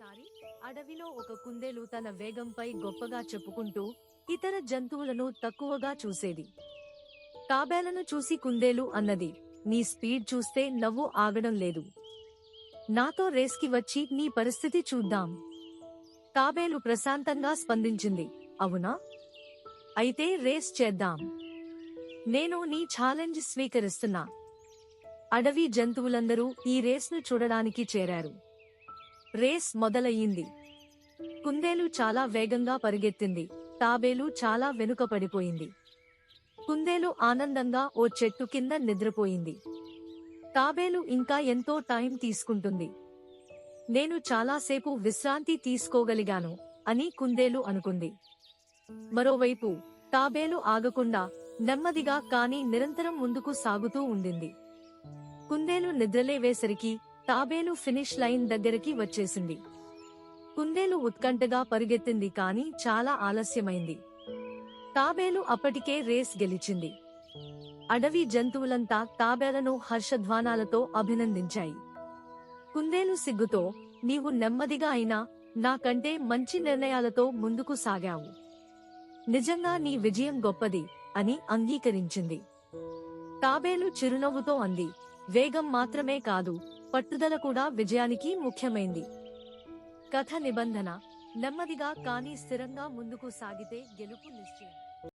ఒకసారి అడవిలో ఒక కుందేలు తన వేగంపై గొప్పగా చెప్పుకుంటూ ఇతర జంతువులను తక్కువగా చూసేది. తాబేలను చూసి కుందేలు అన్నది, నీ స్పీడ్ చూస్తే నవ్వు ఆగడం లేదు. నాతో రేస్కి వచ్చి నీ పరిస్థితి చూద్దాం. తాబేలు ప్రశాంతంగా స్పందించింది, అవునా? అయితే రేస్ చేద్దాం. నేను నీ ఛాలెంజ్ స్వీకరిస్తున్నా. అడవి జంతువులందరూ ఈ రేస్ను చూడడానికి చేరారు. రేస్ మొదలయ్యింది. కుందేలు చాలా వేగంగా పరిగెత్తింది, తాబేలు చాలా వెనుక పడిపోయింది. కుందేలు ఆనందంగా ఓ చెట్టు కింద నిద్రపోయింది. తాబేలు ఇంకా ఎంతో టైం తీసుకుంటుంది. నేను చాలాసేపు విశ్రాంతి తీసుకోగలిగాను అని కుందేలు అనుకుంది. మరోవైపు తాబేలు ఆగకుండా నెమ్మదిగా కానీ నిరంతరం ముందుకు సాగుతూ ఉండింది. కుందేలు నిద్రలేవేసరికి తాబేలు ఫినిష్ లైన్ దగ్గరికి వచ్చేసింది. కుందేలు ఉత్కంఠగా పరిగెత్తింది కానీ చాలా ఆలస్యమైంది. తాబేలు అప్పటికే రేస్ గెలిచింది. అడవి జంతువులంతా తాబేలను హర్షధ్వానాలతో అభినందించాయి. కుందేలు సిగ్గుతో, నీవు నెమ్మదిగా అయినా నాకంటే మంచి నిర్ణయాలతో ముందుకు సాగావు. నిజంగా నీ విజయం గొప్పది అని అంగీకరించింది. తాబేలు చిరునవ్వుతో అంది, వేగం మాత్రమే కాదు, పట్టుదల కూడా విజయానికి ముఖ్యమైంది. కథ నిబంధన: నెమ్మదిగా కానీ స్థిరంగా ముందుకు సాగితే గెలుపు నిశ్చయం.